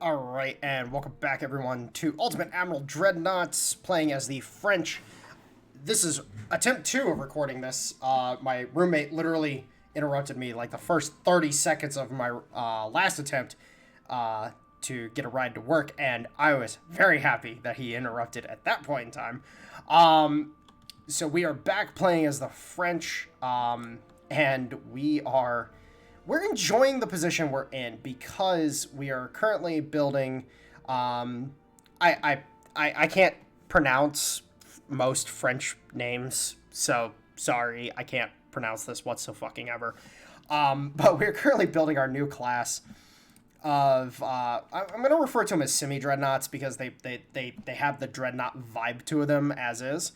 Alright, and welcome back everyone to Ultimate Admiral Dreadnoughts, playing as the French. This is attempt 2 of recording this. My roommate literally interrupted me like the first 30 seconds of my last attempt to get a ride to work, and I was very happy that he interrupted at that point in time. So we are back playing as the French, and we're enjoying the position we're in because we are currently building. I can't pronounce most French names, so sorry, I can't pronounce this whatsoever. But we're currently building our new class of. I'm going to refer to them as semi-dreadnoughts because they have the dreadnought vibe to them as is.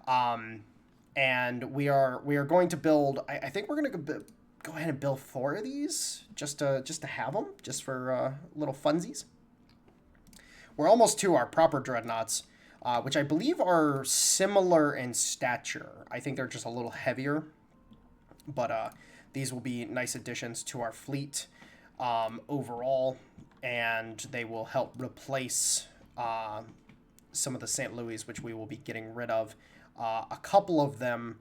And we are going to build. I think we're going to go ahead and build 4 of these just to have them, just for little funsies. We're almost to our proper dreadnoughts, which I believe are similar in stature. I think they're just a little heavier, but these will be nice additions to our fleet overall, and they will help replace some of the St. Louis, which we will be getting rid of. A couple of them.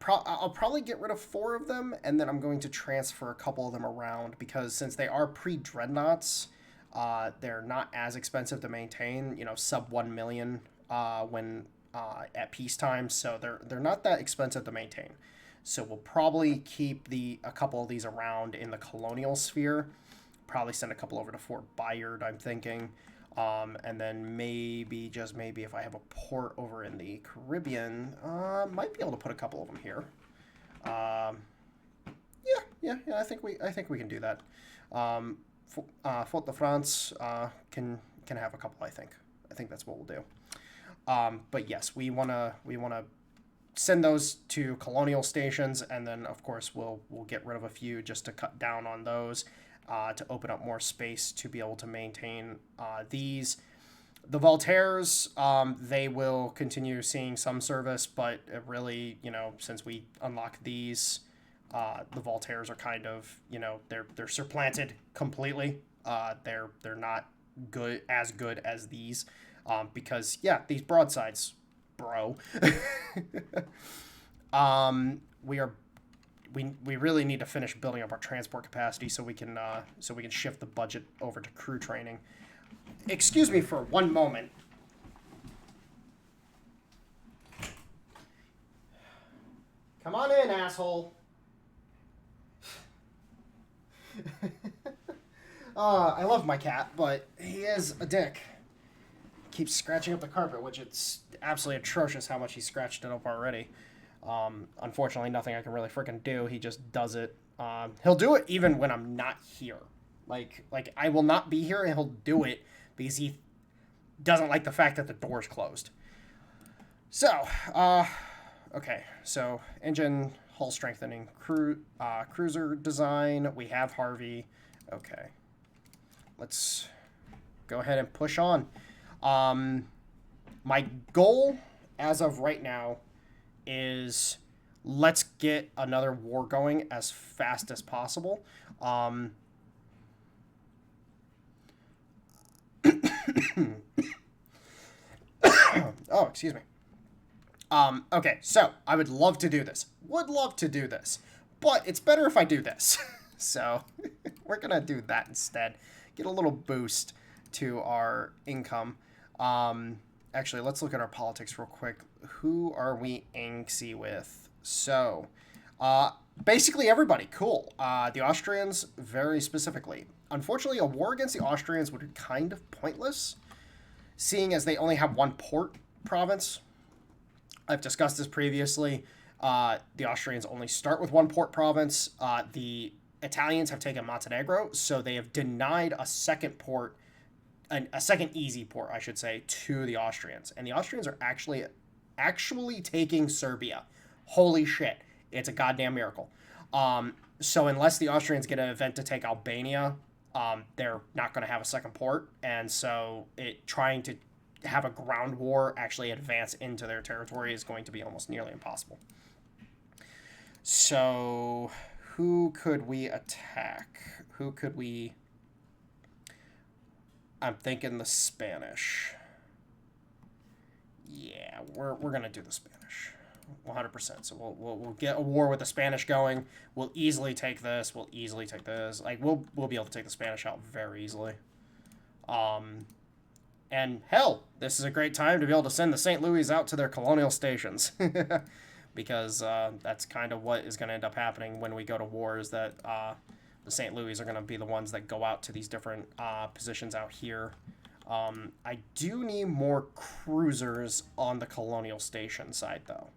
I'll probably get rid of 4 of them, and then I'm going to transfer a couple of them around because since they are pre-dreadnoughts, they're not as expensive to maintain. You know, sub 1 million when at peacetime, so they're not that expensive to maintain. So we'll probably keep a couple of these around in the colonial sphere. Probably send a couple over to Fort Bayard, I'm thinking. And then maybe, just maybe, if I have a port over in the Caribbean, might be able to put a couple of them here. Yeah. I think we can do that. Fort de France can have a couple. I think that's what we'll do. But yes, we wanna send those to colonial stations, and then of course we'll get rid of a few just to cut down on those. To open up more space to be able to maintain these. The Voltaires, they will continue seeing some service, but really, since we unlock these, the Voltaires are kind of, they're supplanted completely. They're not good as these, because these broadsides, bro. We really need to finish building up our transport capacity so we can shift the budget over to crew training. Excuse me for one moment. Come on in, asshole. I love my cat, but he is a dick. Keeps scratching up the carpet, which it's absolutely atrocious how much he scratched it up already. Unfortunately, nothing I can really freaking do. He just does it. He'll do it even when I'm not here. Like I will not be here and he'll do it because he doesn't like the fact that the door's closed. So, okay. So, engine, hull strengthening, cruiser design. We have Harvey. Okay. Let's go ahead and push on. My goal as of right now is let's get another war going as fast as possible. Oh, excuse me. Okay, so I would love to do this. But it's better if I do this. So we're going to do that instead. Get a little boost to our income. Actually, let's look at our politics real quick. Who are we angsty with? So, basically everybody. Cool. The Austrians, very specifically. Unfortunately, a war against the Austrians would be kind of pointless, seeing as they only have 1 port province. I've discussed this previously. The Austrians only start with 1 port province. The Italians have taken Montenegro, so they have denied a second port, a second easy port, I should say, to the Austrians. And the Austrians are actually taking Serbia. Holy shit. It's a goddamn miracle. So unless the Austrians get an event to take Albania, they're not going to have a second port. And so trying to have a ground war actually advance into their territory is going to be almost nearly impossible. So who could we attack? Who could we... I'm thinking the Spanish. Yeah, we're gonna do the Spanish, 100%. So we'll get a war with the Spanish going. We'll easily take this. We'll easily take this. Like we'll be able to take the Spanish out very easily. And hell, this is a great time to be able to send the St. Louis out to their colonial stations. Because that's kind of what is going to end up happening when we go to war, is that the St. Louis are going to be the ones that go out to these different positions out here. I do need more cruisers on the colonial station side, though.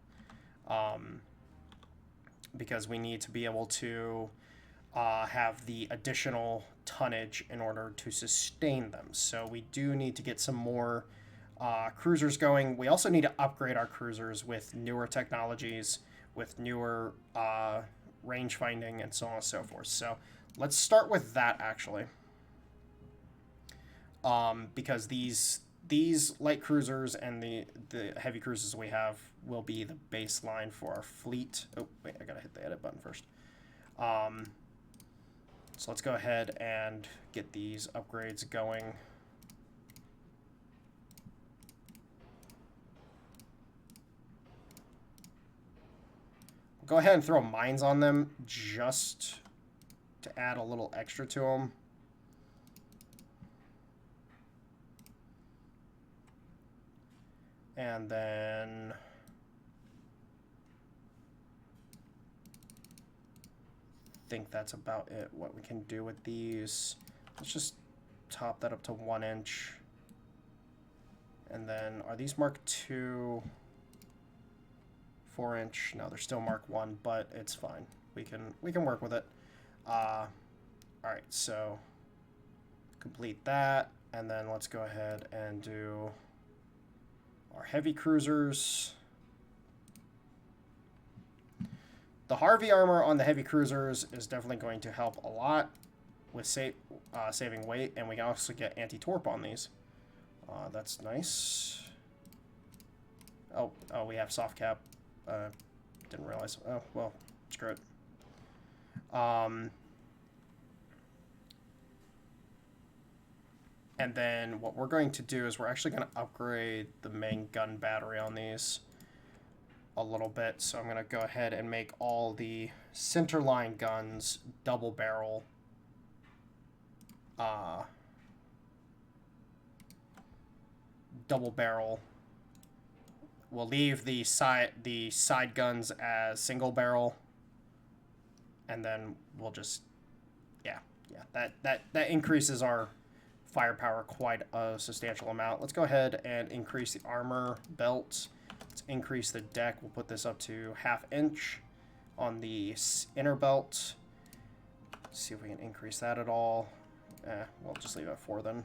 Because we need to be able to have the additional tonnage in order to sustain them. So we do need to get some more cruisers going. We also need to upgrade our cruisers with newer technologies, with newer range finding, and so on and so forth. So let's start with that, actually. Because these light cruisers and the heavy cruisers we have will be the baseline for our fleet. Oh, wait, I gotta hit the edit button first. So let's go ahead and get these upgrades going. Go ahead and throw mines on them just to add a little extra to them. And then I think that's about it. What we can do with these. Let's just top that up to 1 inch. And then are these Mark II 4-inch? No, they're still Mark 1, but it's fine. We can work with it. All right, so complete that, and then let's go ahead and do our heavy cruisers. The Harvey armor on the heavy cruisers is definitely going to help a lot with saving weight, and we can also get anti-torp on these. That's nice. Oh, we have soft cap. Didn't realize. Oh, well, screw it. And then what we're going to do is we're actually going to upgrade the main gun battery on these a little bit. So I'm going to go ahead and make all the centerline guns double barrel. Double barrel. We'll leave the side guns as single barrel. And then we'll just, yeah, that increases our firepower quite a substantial amount. Let's go ahead and increase the armor belt. Let's increase the deck. We'll put this up to 1/2 inch on the inner belt. Let's see if we can increase that at all. We'll just leave it at 4 then.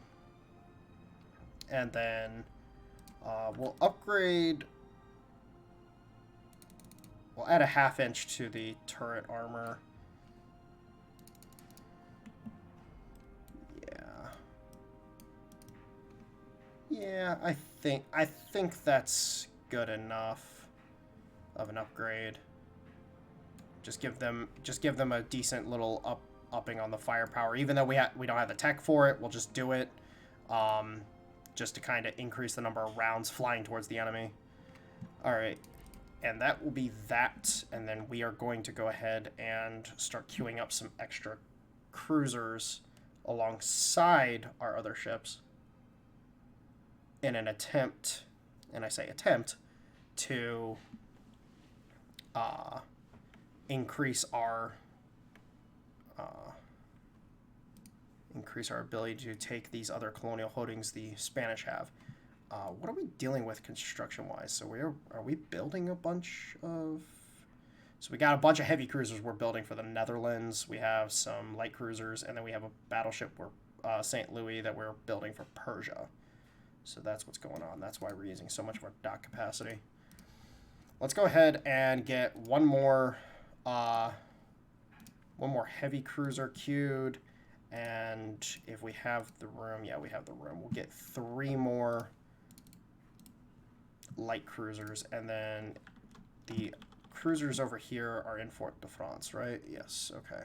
And then we'll upgrade. We'll add a 1/2 inch to the turret armor. Yeah, I think that's good enough of an upgrade. Just give them a decent little upping on the firepower. Even though we don't have the tech for it, we'll just do it, just to kind of increase the number of rounds flying towards the enemy. All right, and that will be that. And then we are going to go ahead and start queuing up some extra cruisers alongside our other ships, in an attempt, and I say attempt, to increase our ability to take these other colonial holdings the Spanish have. What are we dealing with construction-wise? So are we building a bunch of... So we got a bunch of heavy cruisers we're building for the Netherlands. We have some light cruisers, and then we have a battleship, St. Louis, that we're building for Persia. So that's what's going on. That's why we're using so much of our dock capacity. Let's go ahead and get one more heavy cruiser queued. And if we have the room, yeah, we have the room. We'll get 3 more light cruisers. And then the cruisers over here are in Fort de France, right? Yes, okay.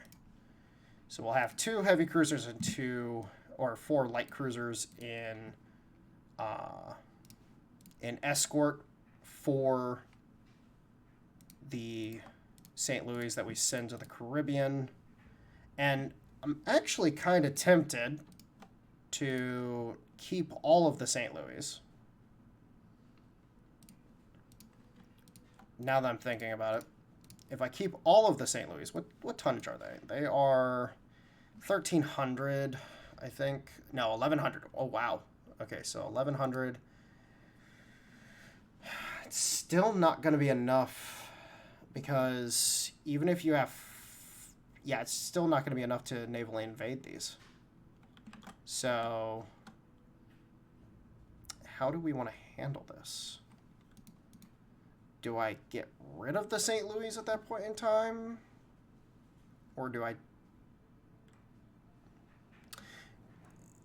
So we'll have 2 heavy cruisers and 2... or 4 light cruisers in escort for the St. Louis that we send to the Caribbean. And I'm actually kind of tempted to keep all of the St. Louis. Now that I'm thinking about it, if I keep all of the St. Louis, what tonnage are they? They are 1,300, I think. No, 1,100. Oh, wow. Okay, so 1,100. It's still not going to be enough because even if you have... Yeah, it's still not going to be enough to navally invade these. So, how do we want to handle this? Do I get rid of the St. Louis at that point in time? Or do I...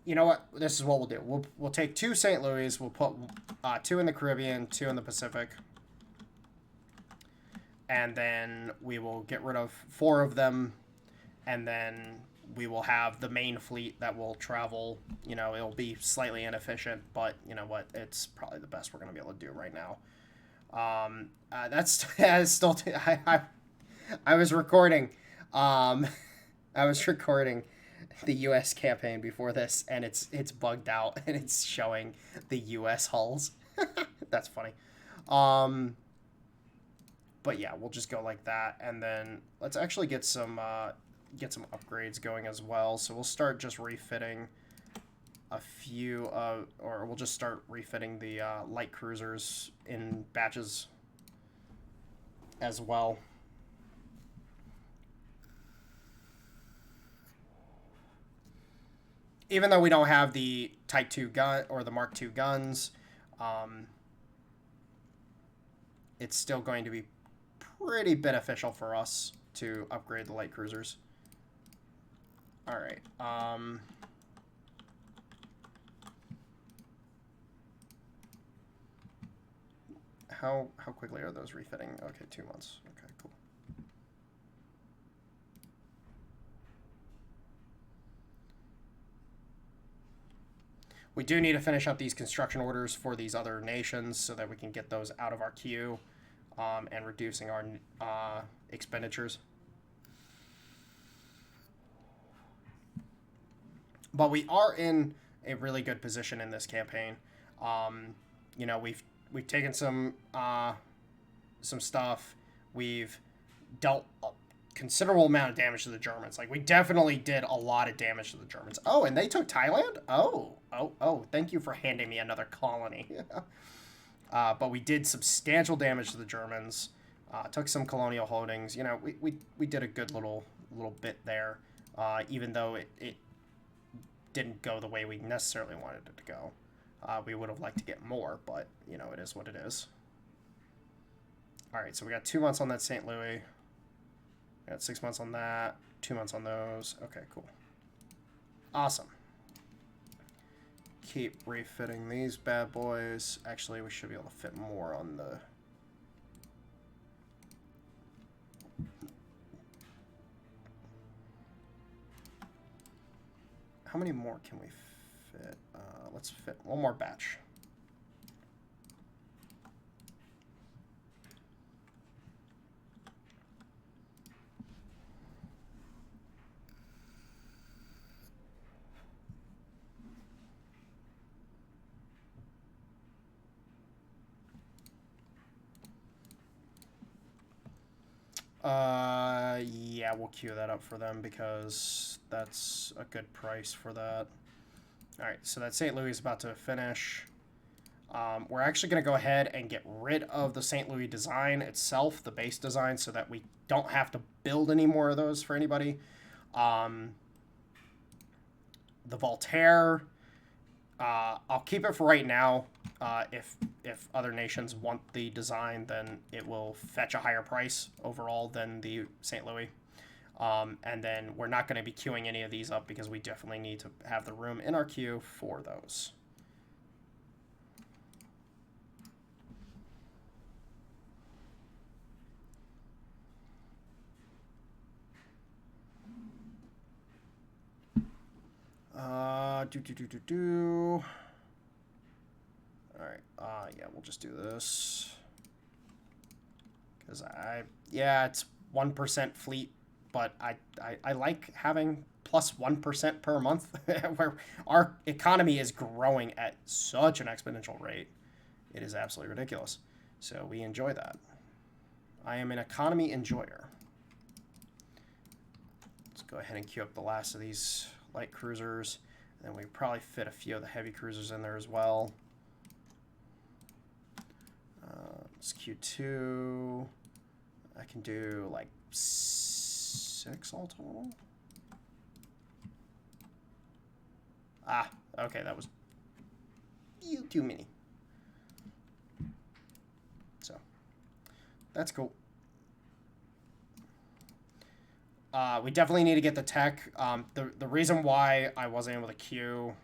You know what? This is what we'll do. We'll take 2 St. Louis. We'll put 2 in the Caribbean, 2 in the Pacific. And then we will get rid of 4 of them. And then we will have the main fleet that will travel. You know, it'll be slightly inefficient, but you know what? It's probably the best we're going to be able to do right now. I was recording. I was recording the U.S. campaign before this, and it's bugged out, and it's showing the U.S. hulls. That's funny. But yeah, we'll just go like that, and then let's actually get some upgrades going as well. So we'll start just refitting a few, or we'll just start refitting the light cruisers in batches as well. Even though we don't have the Type 2 gun or the Mark II guns, it's still going to be pretty beneficial for us to upgrade the light cruisers. All right. How quickly are those refitting? Okay, 2 months. Okay, cool. We do need to finish up these construction orders for these other nations so that we can get those out of our queue and reducing our expenditures. But we are in a really good position in this campaign. You know, we've taken some stuff. We've dealt a considerable amount of damage to the Germans. Like, we definitely did a lot of damage to the Germans. Oh, and they took Thailand? Oh, thank you for handing me another colony. But we did substantial damage to the Germans. Took some colonial holdings. You know, we did a good little bit there, even though it didn't go the way we necessarily wanted it to go. We would have liked to get more, but, you know, it is what it is. All right, so we got 2 months on that St. Louis. We got 6 months on that, 2 months on those. Okay, cool. Awesome. Keep refitting these bad boys. Actually, we should be able to fit more on the... How many more can we fit? Let's fit one more batch. Yeah, we'll queue that up for them because that's a good price for that. All right, so that St. Louis is about to finish. We're actually going to go ahead and get rid of the St. Louis design itself, the base design, so that we don't have to build any more of those for anybody. The Voltaire, I'll keep it for right now. If other nations want the design, then it will fetch a higher price overall than the St. Louis. And then we're not going to be queuing any of these up because we definitely need to have the room in our queue for those. Alright, yeah, we'll just do this. Because yeah, it's 1% fleet, but I like having plus 1% per month, where our economy is growing at such an exponential rate. It is absolutely ridiculous. So we enjoy that. I am an economy enjoyer. Let's go ahead and queue up the last of these light cruisers. And then we probably fit a few of the heavy cruisers in there as well. Let's Q2. I can do like 6 all total. Ah, okay, that was too many. So, that's cool. We definitely need to get the tech. The reason why I wasn't able to queue,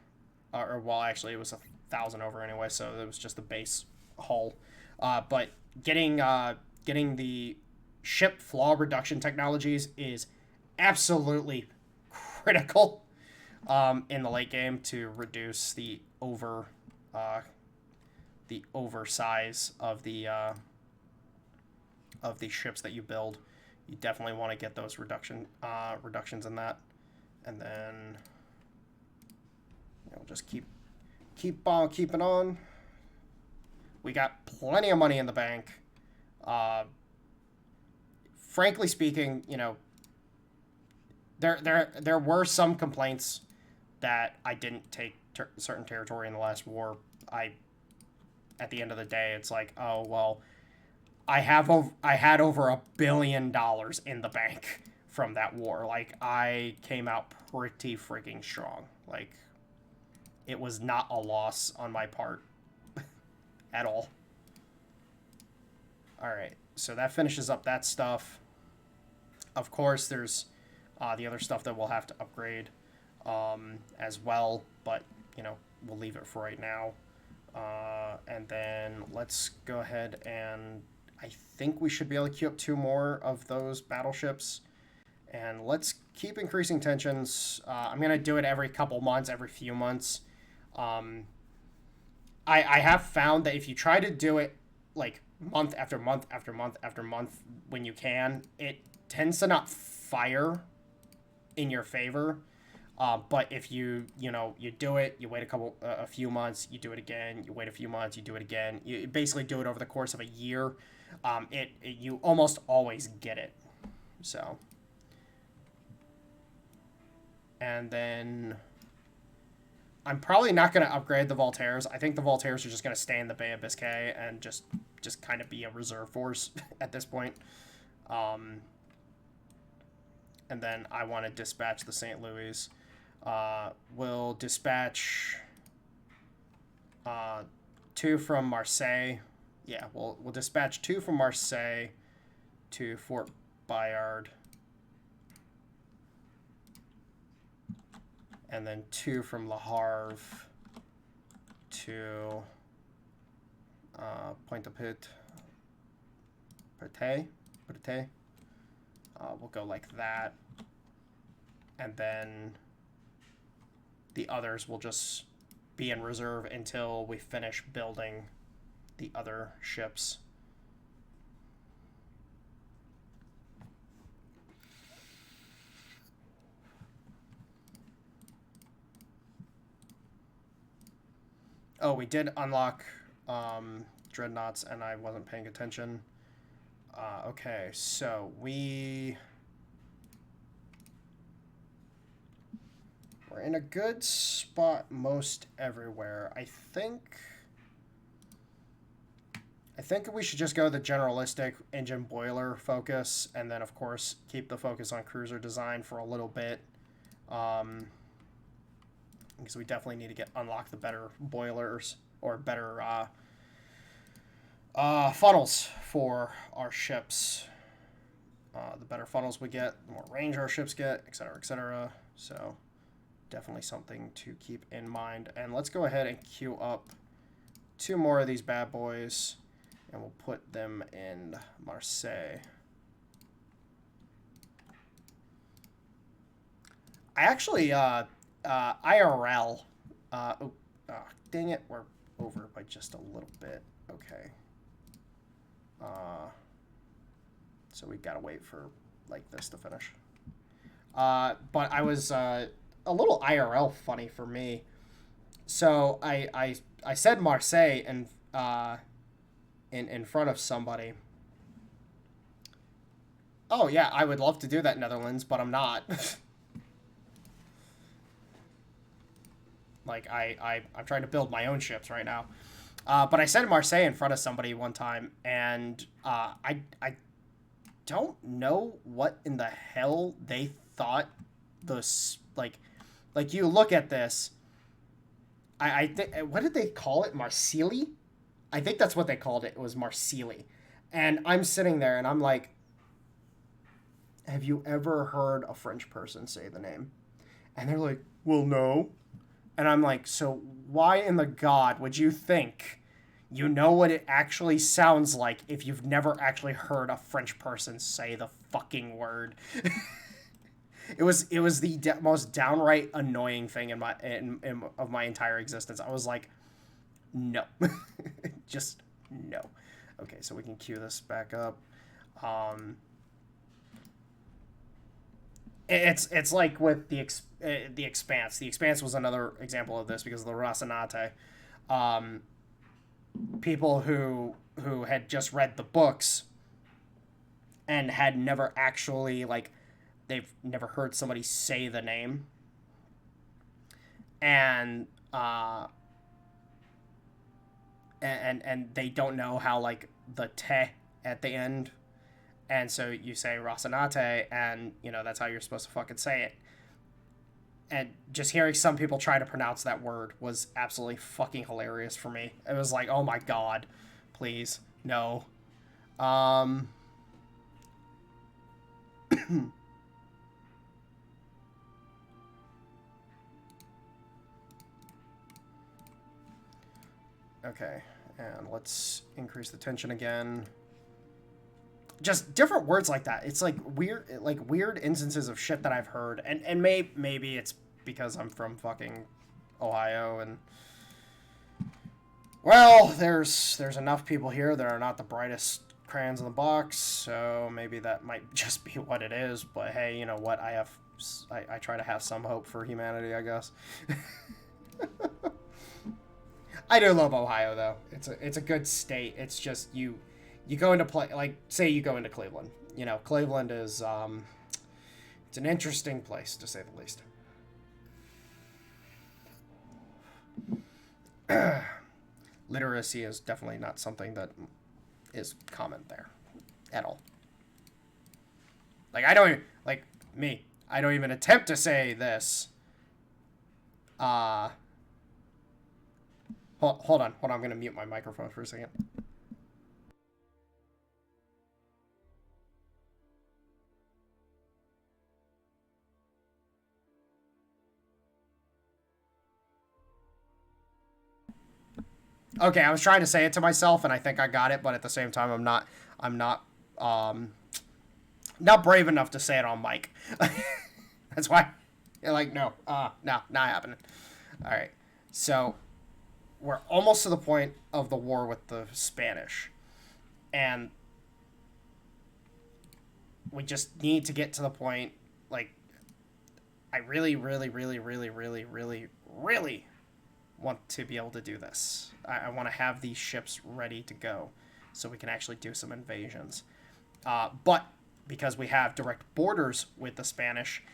or well, actually it was 1,000 over anyway, so it was just the base hull. But getting the ship flaw reduction technologies is absolutely critical in the late game to reduce the oversize of the ships that you build. You definitely want to get those reductions in that, and then we'll just keep keeping on. We got plenty of money in the bank. Frankly speaking, you know, there were some complaints that I didn't take certain territory in the last war. At the end of the day, it's like, oh well, I had over $1 billion in the bank from that war. Like, I came out pretty freaking strong. Like, it was not a loss on my part at all. Alright, so that finishes up that stuff. Of course, there's the other stuff that we'll have to upgrade as well, but, you know, we'll leave it for right now. And then let's go ahead and I think we should be able to queue up 2 more of those battleships. And let's keep increasing tensions. I'm going to do it every couple months, every few months. I have found that if you try to do it like month after month after month after month when you can, it tends to not fire in your favor. But if you do it, you wait a few months, you do it again, you wait a few months, you do it again. You basically do it over the course of a year. You almost always get it. So, and then I'm probably not going to upgrade the Voltaires. I think the Voltaires are just going to stay in the Bay of Biscay and just kind of be a reserve force at this point. And then I want to dispatch the St. Louis. We'll dispatch 2 from Marseille. Yeah, we'll dispatch 2 from Marseille to Fort Bayard. And then 2 from Le Havre to Pointe-à-Pitre. We'll go like that. And then the others will just be in reserve until we finish building the other ships. Oh, we did unlock Dreadnoughts, and I wasn't paying attention. Okay, so we're in a good spot most everywhere. I think we should just go the generalistic engine boiler focus, and then of course keep the focus on cruiser design for a little bit, because we definitely need to unlock the better boilers or better funnels for our ships. The better funnels we get, the more range our ships get, etc., etc. So definitely something to keep in mind. And let's go ahead and queue up 2 more of these bad boys, and we'll put them in Marseille. I actually, IRL, Oh, dang it, we're over by just a little bit. Okay. So we gotta wait for, like, this to finish. But I was, a little IRL funny for me. So I said Marseille and, in front of somebody. Oh, yeah, I would love to do that, Netherlands, but I'm not. Like, I'm trying to build my own ships right now. But I said Marseille in front of somebody one time, and I don't know what in the hell they thought this, like you look at this. I think, what did they call it? Marseille? I think that's what they called it. It was Marseille. And I'm sitting there, and I'm like, have you ever heard a French person say the name? And they're like, well, no. And I'm like, so why in the God would you think you know what it actually sounds like if you've never actually heard a French person say the fucking word? It was the most downright annoying thing in my of my entire existence. I was like, no. Just no. Okay, so we can cue this back up. It's like with the Expanse. The Expanse was another example of this because of the Rocinante. People who had just read the books and had never actually, like, they've never heard somebody say the name, and and they don't know how, like, the te at the end, and so you say Rocinante, and you know that's how you're supposed to fucking say it. And just hearing some people try to pronounce that word was absolutely fucking hilarious for me. It was like, oh my God, please, no. Okay, and let's increase the tension again. Just different words like that. It's like weird instances of shit that I've heard, and maybe it's because I'm from fucking Ohio, and well, there's enough people here that are not the brightest crayons in the box, so maybe that might just be what it is. But hey, you know what? I try to have some hope for humanity, I guess. I do love Ohio though. It's a good state. It's just you go into play, like, say you go into Cleveland. You know, Cleveland is it's an interesting place to say the least. Literacy is definitely not something that is common there at all. Like, I don't even, like, me, I don't even attempt to say this. Hold on, I'm gonna mute my microphone for a second. Okay, I was trying to say it to myself, and I think I got it, but at the same time, I'm not brave enough to say it on mic. That's why, like, no, not happening. All right, so we're almost to the point of the war with the Spanish, and we just need to get to the point. Like, I really want to be able to do this. I want to have these ships ready to go so we can actually do some invasions. But because we have direct borders with the Spanish,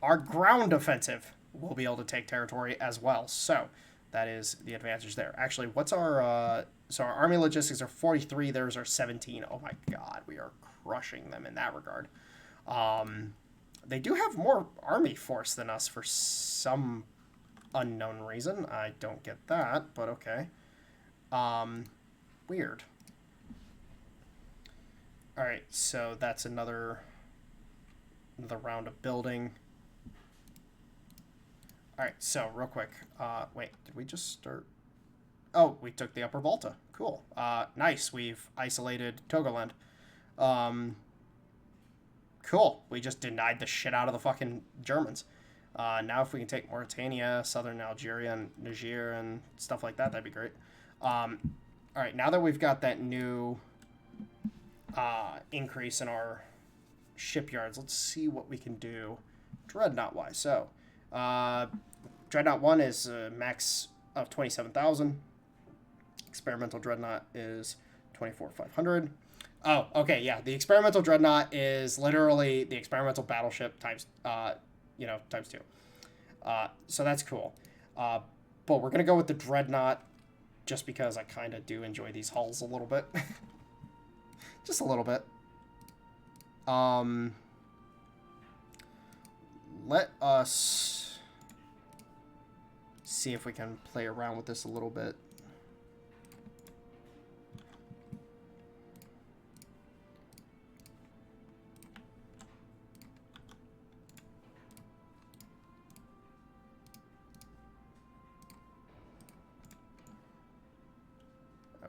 our ground offensive will be able to take territory as well. So that is the advantage there. Actually, what's our... so our army logistics are 43, theirs are 17. Oh my God, we are crushing them in that regard. They do have more army force than us for some unknown reason. I don't get that, but okay. Weird. Alright, so that's another round of building. Alright, so real quick. Wait, did we just start? Oh, we took the Upper Volta. Cool. Nice. We've isolated Togoland. Cool. We just denied the shit out of the fucking Germans. Now if we can take Mauritania, southern Algeria, and Niger, and stuff like that, that'd be great. All right, now that we've got that new increase in our shipyards, let's see what we can do Dreadnought-wise. So, Dreadnought 1 is a max of 27,000. Experimental Dreadnought is 24,500. Oh, okay, yeah. The experimental Dreadnought is literally the experimental battleship times, times 2. So that's cool. But we're going to go with the Dreadnought just because I kind of do enjoy these hulls a little bit. Just a little bit. Let us see if we can play around with this a little bit.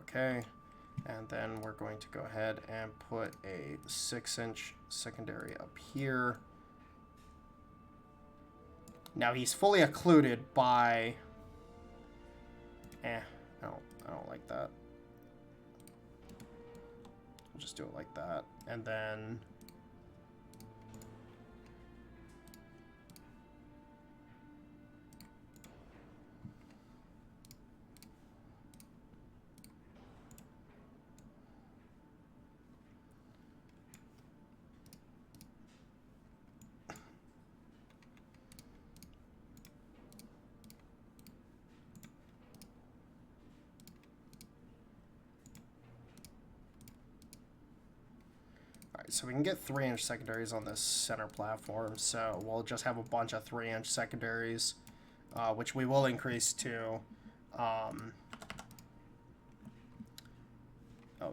Okay, and then we're going to go ahead and put a 6-inch secondary up here. Now he's fully occluded by... I don't like that. We'll just do it like that, and then... So we can get 3-inch secondaries on this center platform, so we'll just have a bunch of 3-inch secondaries, which we will increase to... oh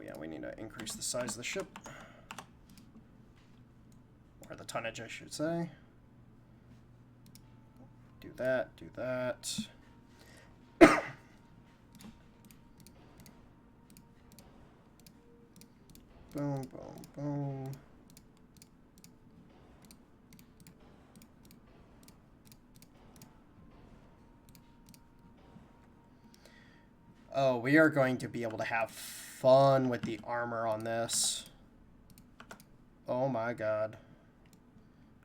yeah, we need to increase the size of the ship. Or the tonnage, I should say. Do that, do that. Boom, boom, boom. Oh, we are going to be able to have fun with the armor on this. Oh my god.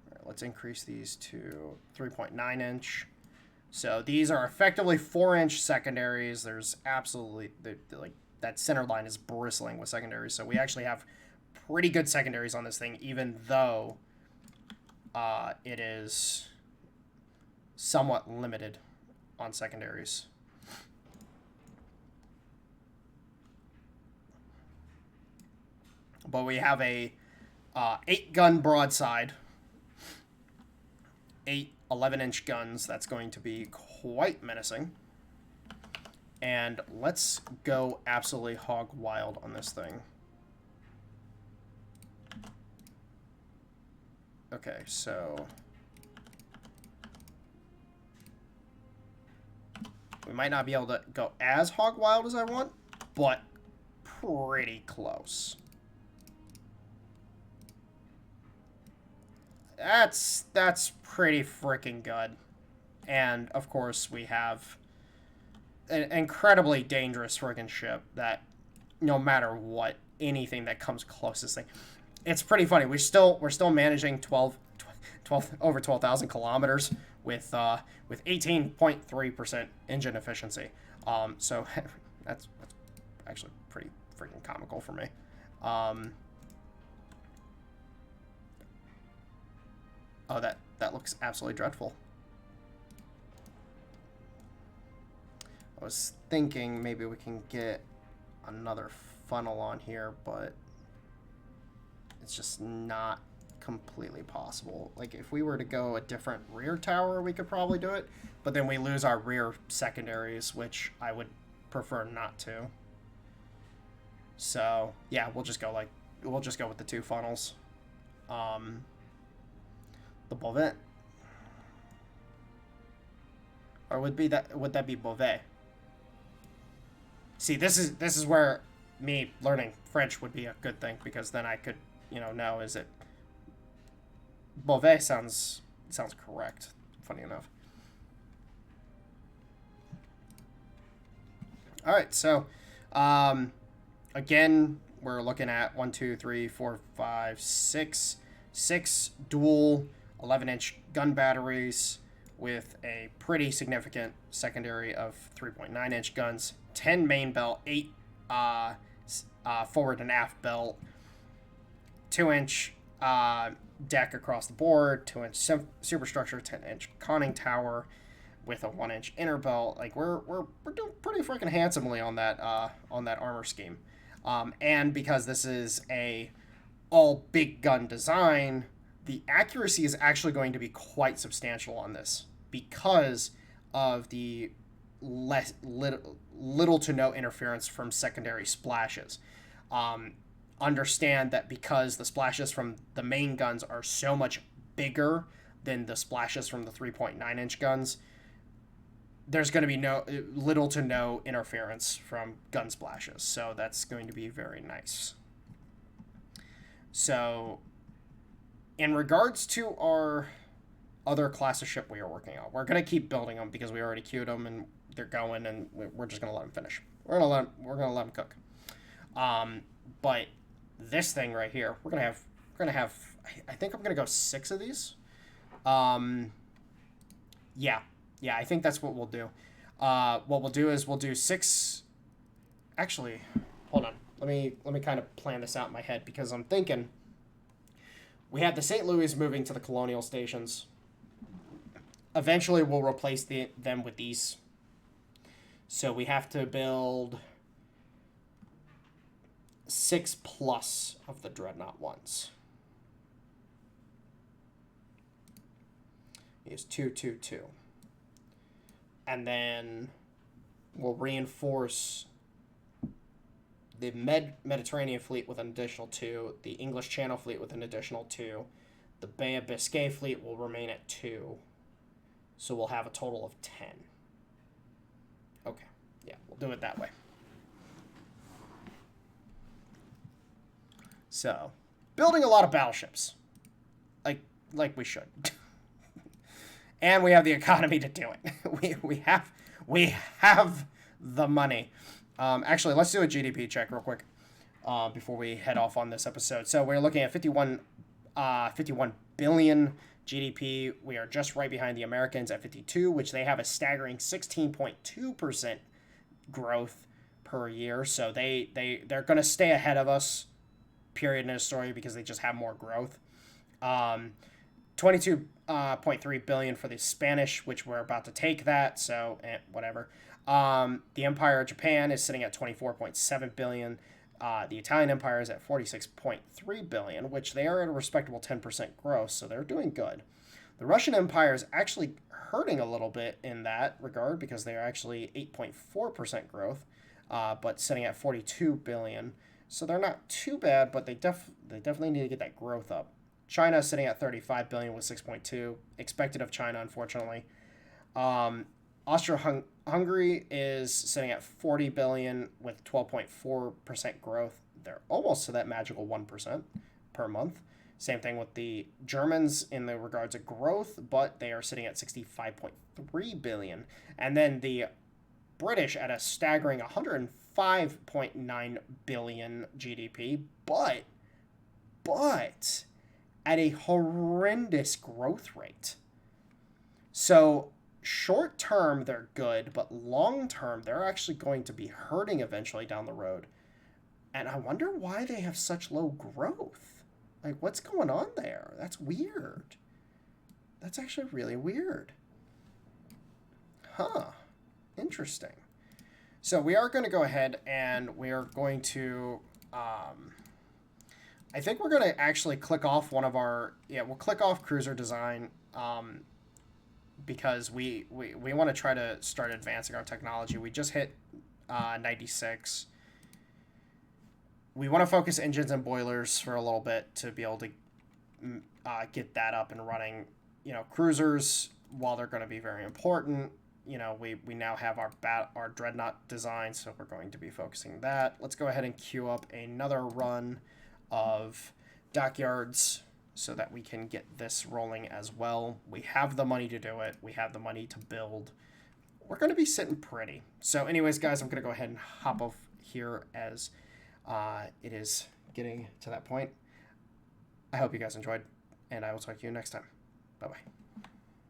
All right, let's increase these to 3.9 inch. So these are effectively 4-inch secondaries. There's absolutely, like, that center line is bristling with secondaries. So we actually have pretty good secondaries on this thing, even though it is somewhat limited on secondaries. But we have a 8-gun broadside, 8 11-inch guns. That's going to be quite menacing. And let's go absolutely hog wild on this thing. Okay, so we might not be able to go as hog wild as I want, but pretty close. That's pretty freaking good. And of course we have an incredibly dangerous friggin' ship that no matter what, anything that comes close to this thing, it's pretty funny. We're still managing over 12,000 kilometers with 18.3% engine efficiency. So that's actually pretty freaking comical for me. Oh, that looks absolutely dreadful. I was thinking maybe we can get another funnel on here, but it's just not completely possible. Like, if we were to go a different rear tower, we could probably do it, but then we lose our rear secondaries, which I would prefer not to. So, yeah, we'll just go with the 2 funnels. The Beauvais. Or would that be Beauvais? See, this is where me learning French would be a good thing, because then I could, know, is it Beauvais sounds correct, if funny enough. All right, so again, we're looking at 1, 2, 3, 4, 5, 6, 6 dual 11-inch gun batteries with a pretty significant secondary of 3.9-inch guns, 10 main belt, 8 forward and aft belt, 2-inch deck across the board, 2-inch superstructure, 10-inch conning tower with a 1-inch inner belt. Like we're doing pretty freaking handsomely on that armor scheme. And because this is a all big gun design, the accuracy is actually going to be quite substantial on this because of the little to no interference from secondary splashes. Understand that because the splashes from the main guns are so much bigger than the splashes from the 3.9-inch guns, there's going to be little to no interference from gun splashes. So that's going to be very nice. So in regards to our other class of ship we are working on, we're going to keep building them because we already queued them and they're going, and we're just going to let them finish. We're going to let them cook. But this thing right here, we're going to have I think I'm going to go 6 of these. Yeah, I think that's what we'll do. What we'll do is we'll do 6. Actually, hold on. Let me kind of plan this out in my head because I'm thinking we have the St. Louis moving to the colonial stations. Eventually, we'll replace them with these. So we have to build 6 plus of the Dreadnought ones. Use 2, 2, 2. And then we'll reinforce the Mediterranean fleet with an additional 2, the English Channel fleet with an additional 2, the Bay of Biscay fleet will remain at 2, so we'll have a total of 10. Okay, yeah, we'll do it that way. So, building a lot of battleships, like we should. And we have the economy to do it. we have the money. Actually, let's do a GDP check real quick before we head off on this episode. So we're looking at 51 billion GDP. We are just right behind the Americans at 52, which they have a staggering 16.2% growth per year. So they're going to stay ahead of us, period, in the story, because they just have more growth. 22.3 billion for the Spanish, which we're about to take that, so whatever. The Empire of Japan is sitting at 24.7 billion. The Italian Empire is at 46.3 billion, which they are at a respectable 10% growth, so they're doing good. The Russian Empire is actually hurting a little bit in that regard because they are actually 8.4% growth, but sitting at 42 billion. So they're not too bad, but they definitely need to get that growth up. China is sitting at 35 billion with 6.2 expected of China, unfortunately. Austria-Hungary is sitting at 40 billion with 12.4% growth. They're almost to that magical 1% per month. Same thing with the Germans in the regards of growth, but they are sitting at 65.3 billion. And then the British at a staggering 105.9 billion GDP, but at a horrendous growth rate. So short term, they're good, but long term, they're actually going to be hurting eventually down the road. And I wonder why they have such low growth. Like, what's going on there? That's weird. That's actually really weird. Huh. Interesting. So we are going to go ahead and we are going to... I think we're going to actually click off one of our... Yeah, we'll click off cruiser design because we want to try to start advancing our technology. We just hit 96. We want to focus engines and boilers for a little bit to be able to get that up and running. You know, cruisers, while they're going to be very important, you know, we now have our Dreadnought design, so we're going to be focusing that. Let's go ahead and queue up another run of dockyards so that we can get this rolling as well. We have the money to do it. We have the money to build. We're going to be sitting pretty. So anyways, guys, I'm going to go ahead and hop off here as it is getting to that point. I hope you guys enjoyed, and I will talk to you next time. Bye-bye.